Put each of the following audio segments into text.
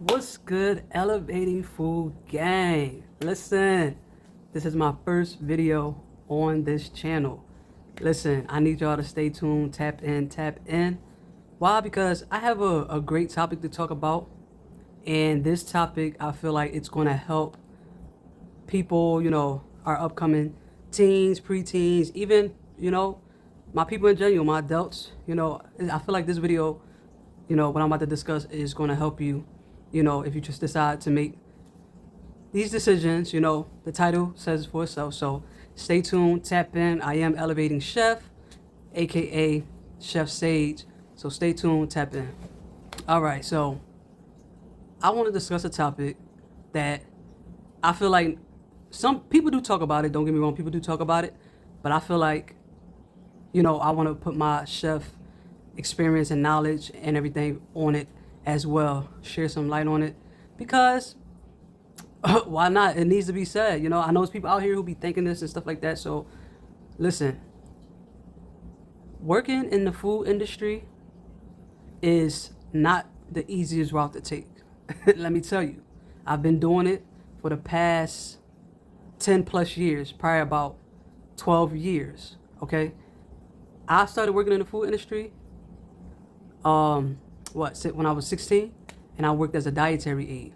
What's good, Elevating Food Gang? Listen, this is my first video on this channel. Listen, I need y'all to stay tuned, tap in, tap in. Why? Because I have a great topic to talk about. And this topic, I feel like it's going to help people, our upcoming teens, preteens, even, my people in general, my adults. I feel like this video, what I'm about to discuss is going to help you, if you just decide to make these decisions. The title says it for itself. So stay tuned, tap in. I am Elevating Chef, aka Chef Sage. So stay tuned, tap in. All right, so I want to discuss a topic that I feel like some people do talk about it. Don't get me wrong, people do talk about it, but I feel like, I want to put my chef experience and knowledge and everything on it as well, share some light on it, because why not? It needs to be said. I know there's people out here who be thinking this and stuff like that. So listen, working in the food industry is not the easiest route to take. Let me tell you, I've been doing it for the past 10 plus years, probably about 12 years. Okay, I started working in the food industry when I was 16, and I worked as a dietary aide.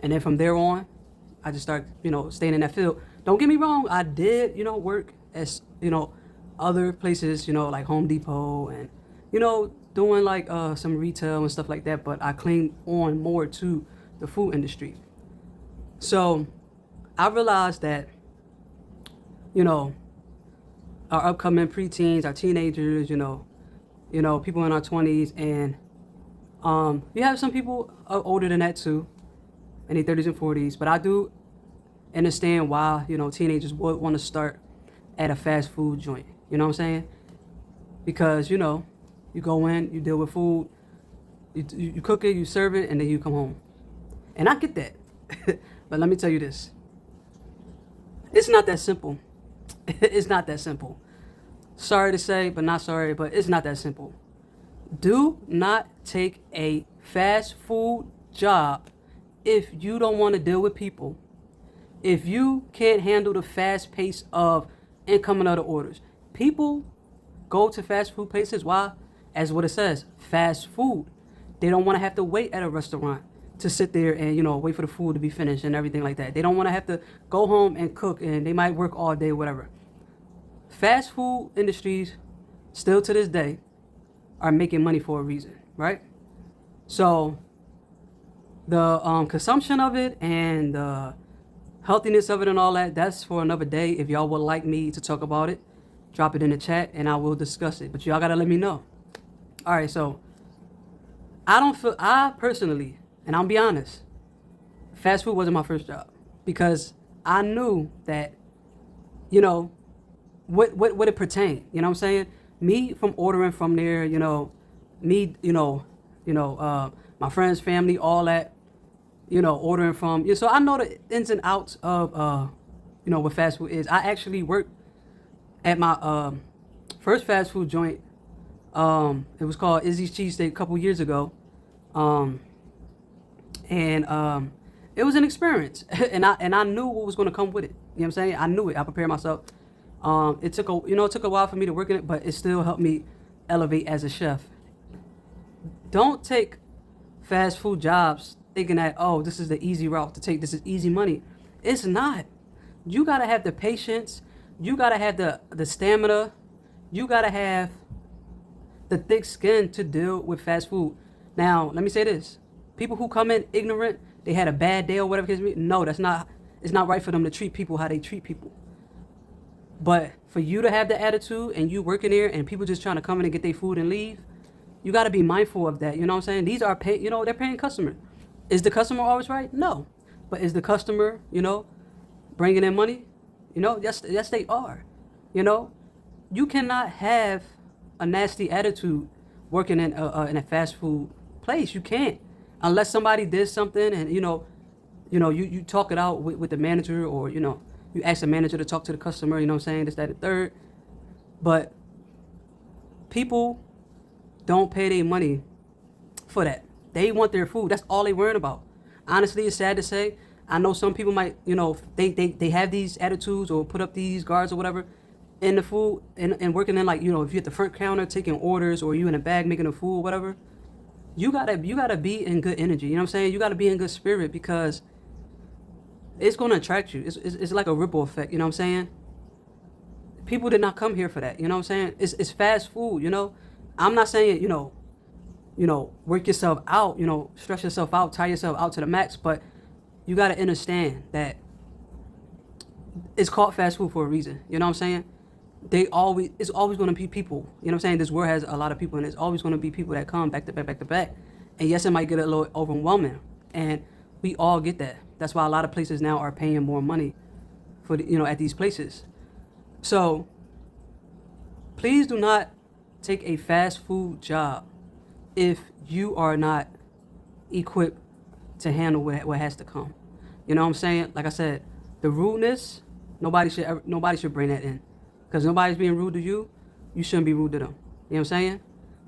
And then from there on, I just started, staying in that field. Don't get me wrong, I did, work as, other places, like Home Depot and, doing like some retail and stuff like that. But I cling on more to the food industry. So I realized that, our upcoming preteens, our teenagers, people in our 20s, and we have some people older than that too, in their 30s and 40s. But I do understand why, teenagers would want to start at a fast food joint. You know what I'm saying? Because, you go in, you deal with food, you cook it, you serve it, and then you come home. And I get that. But let me tell you this. It's not that simple. It's not that simple. Sorry to say, but not sorry, but it's not that simple. Do not take a fast food job if you don't want to deal with people. If you can't handle the fast pace of incoming other orders. People go to fast food places. Why? As what it says, fast food. They don't want to have to wait at a restaurant to sit there and, wait for the food to be finished and everything like that. They don't want to have to go home and cook, and they might work all day or whatever. Fast food industries, still to this day, are making money for a reason, right? So the consumption of it and the healthiness of it and all that, that's for another day. If y'all would like me to talk about it, drop it in the chat and I will discuss it. But y'all gotta let me know. All right, so I personally, and I'll be honest, fast food wasn't my first job, because I knew that, what it pertained. You know what I'm saying? Me from ordering from there, me, my friends, family, all that, ordering from. So I know the ins and outs of, what fast food is. I actually worked at my first fast food joint. It was called Izzy's Cheesesteak a couple years ago. It was an experience, and I knew what was going to come with it. You know what I'm saying? I knew it. I prepared myself. It took a while for me to work in it, but it still helped me elevate as a chef. Don't take fast food jobs thinking that, oh, this is the easy route to take. This is easy money. It's not. You gotta have the patience. You gotta have the stamina. You gotta have the thick skin to deal with fast food. Now, let me say this: people who come in ignorant, they had a bad day or whatever it is. No, that's not. It's not right for them to treat people how they treat people. But for you to have the attitude and you working there and people just trying to come in and get their food and leave, you got to be mindful of that. You know what I'm saying? These are they're paying customers. Is the customer always right? No. But is the customer, bringing in money? Yes, they are. You cannot have a nasty attitude working in a fast food place. You can't, unless somebody did something and you talk it out with the manager, or you ask the manager to talk to the customer. You know what I'm saying? This, that, and third. But people don't pay their money for that. They want their food. That's all they worrying about. honestly, it's sad to say. I know some people might, they have these attitudes or put up these guards or whatever in the food and working in like, if you're at the front counter taking orders or you in a bag making the food, whatever. You gotta be in good energy. You know what I'm saying? You gotta be in good spirit because it's gonna attract you. It's like a ripple effect. You know what I'm saying? People did not come here for that. You know what I'm saying? It's fast food. I'm not saying work yourself out. Stress yourself out, tire yourself out to the max. But you gotta understand that it's called fast food for a reason. You know what I'm saying? It's always going to be people. You know what I'm saying? This world has a lot of people, and it's always going to be people that come back to back, back to back. And yes, it might get a little overwhelming, and we all get that. That's why a lot of places now are paying more money for at these places. So please do not take a fast food job if you are not equipped to handle what has to come. You know what I'm saying? Like I said, the rudeness, nobody should bring that in. Because nobody's being rude to you, you shouldn't be rude to them. You know what I'm saying?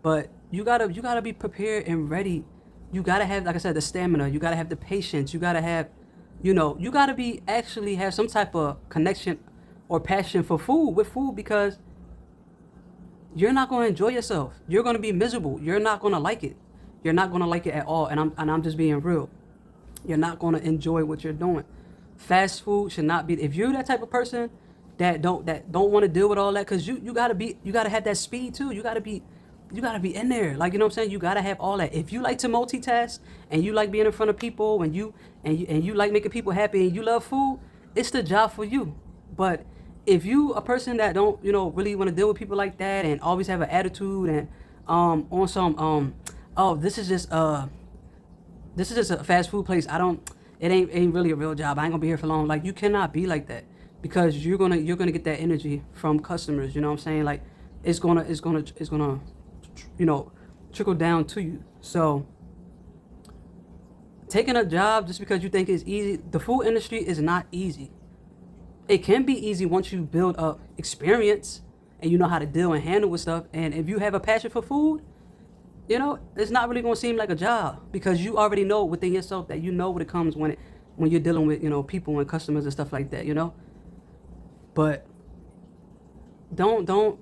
But you gotta be prepared and ready. You gotta have, like I said, the stamina. You gotta have the patience. You gotta have, you gotta actually have some type of connection or passion for food because you're not gonna enjoy yourself. You're gonna be miserable. You're not gonna like it. You're not gonna like it at all. And I'm just being real. You're not gonna enjoy what you're doing. Fast food should not be. If you're that type of person that don't want to deal with all that, because you gotta have that speed too. You gotta be in there, like, you know what I'm saying. You gotta have all that. If you like to multitask and you like being in front of people and you like making people happy and you love food, it's the job for you. But if you a person that don't really want to deal with people like that and always have an attitude and on some this is just a fast food place, it ain't really a real job, I ain't gonna be here for long, like, you cannot be like that. Because you're gonna get that energy from customers. You know what I'm saying? Like, it's gonna trickle down to you. So taking a job just because you think it's easy, the food industry is not easy. It can be easy once you build up experience and you know how to deal and handle with stuff. And if you have a passion for food, it's not really gonna seem like a job because you already know within yourself that what it comes when you're dealing with people and customers and stuff like that. But don't no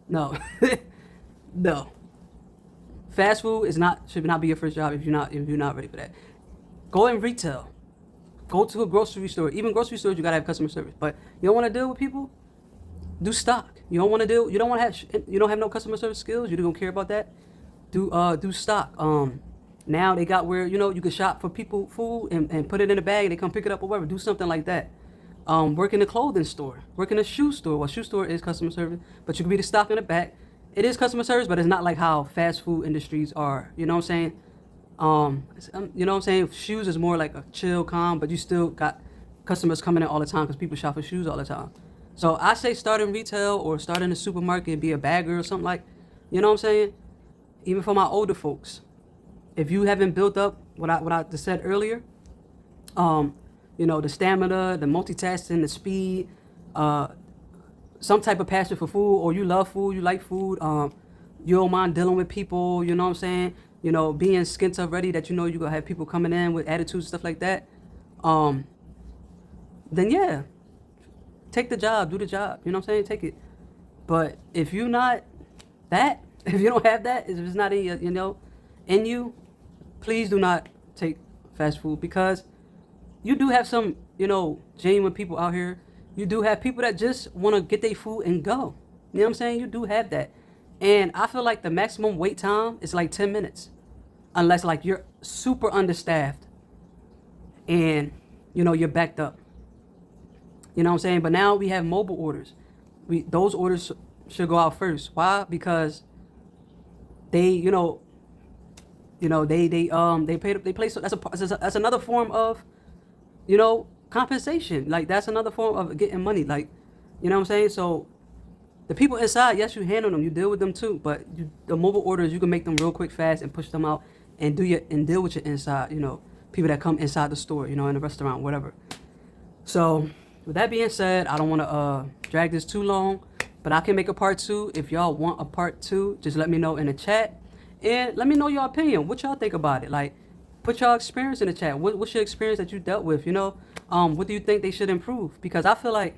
no. Fast food should not be your first job if you're not ready for that. Go in retail. Go to a grocery store. Even grocery stores, you gotta have customer service. But you don't want to deal with people? Do stock. You don't have no customer service skills. You don't care about that. Do stock. Now they got where you can shop for people food and put it in a bag and they come pick it up or whatever. Do something like that. Work in a clothing store, work in a shoe store. Well, shoe store is customer service, but you can be the stock in the back. It is customer service, but it's not like how fast food industries are. You know what I'm saying? You know what I'm saying? Shoes is more like a chill, calm, but you still got customers coming in all the time because people shop for shoes all the time. So I say start in retail or start in a supermarket and be a bagger or something like, you know what I'm saying? Even for my older folks, if you haven't built up what I just said earlier, the stamina, the multitasking, the speed, some type of passion for food, or you love food, you like food, you don't mind dealing with people, you know what I'm saying? Being skint up ready that you're gonna have people coming in with attitudes, stuff like that. Then yeah, take the job, do the job, you know what I'm saying? Take it. But if you're not that, if you don't have that, if it's not in you, please do not take fast food because you do have some, genuine people out here. You do have people that just want to get their food and go. You know what I'm saying? You do have that. And I feel like the maximum wait time is like 10 minutes. Unless like you're super understaffed and, you're backed up. You know what I'm saying? But now we have mobile orders. Those orders should go out first. Why? Because they, they place, that's another form of, compensation. Like, that's another form of getting money. Like, you know what I'm saying? So the people inside, yes, you handle them, you deal with them too, but the mobile orders, you can make them real quick, fast, and push them out and deal with your inside, people that come inside the store, in the restaurant, whatever. So with that being said, I don't want to drag this too long, but I can make a part 2. If y'all want a part 2, just let me know in the chat and let me know your opinion. What y'all think about it? Like, put y'all experience in the chat. What's your experience that you dealt with? You know, what do you think they should improve? Because I feel like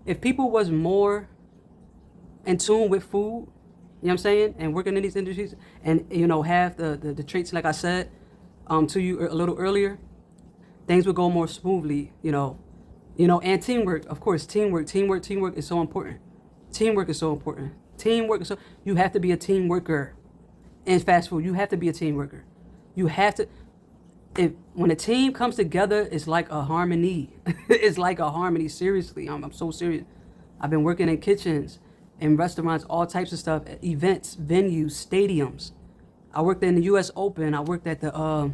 if people was more in tune with food, you know what I'm saying, and working in these industries, and you know, have the traits like I said to you a little earlier, things would go more smoothly. And teamwork, of course, teamwork is so important. Teamwork is so important. You have to be a team worker in fast food. You have to be a team worker. You have to. When a team comes together, it's like a harmony. It's like a harmony. Seriously, I'm so serious. I've been working in kitchens, in restaurants, all types of stuff, events, venues, stadiums. I worked in the U.S. Open. I worked at the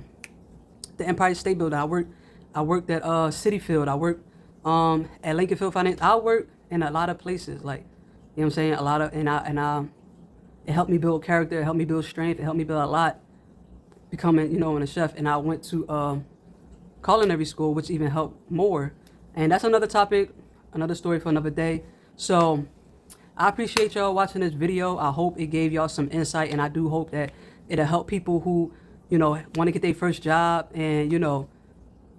Empire State Building. I worked at Citi Field. I worked at Lincoln Field Finance. I worked in a lot of places, like, you know what I'm saying, a lot of, and it helped me build character. It helped me build strength. It helped me build a lot, becoming, a chef. And I went to culinary school, which even helped more. And that's another topic, another story for another day. So I appreciate y'all watching this video. I hope it gave y'all some insight, and I do hope that it'll help people who, want to get their first job, and,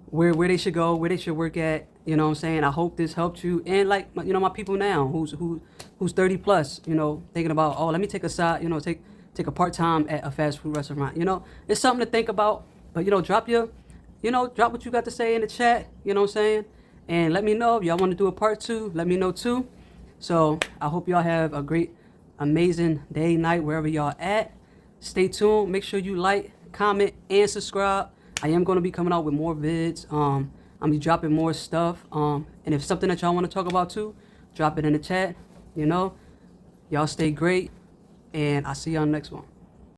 where they should go, where they should work at. You know what I'm saying? I hope this helped you. And like, my people now who's 30 plus, thinking about, oh, let me take a side, take a part-time at a fast food restaurant. It's something to think about. But, drop what you got to say in the chat, you know what I'm saying? And let me know if y'all want to do a part 2. Let me know too. So I hope y'all have a great, amazing day, night, wherever y'all at. Stay tuned. Make sure you like, comment, and subscribe. I am going to be coming out with more vids. I'll be dropping more stuff. And if something that y'all want to talk about too, drop it in the chat. Y'all stay great, and I'll see y'all next one.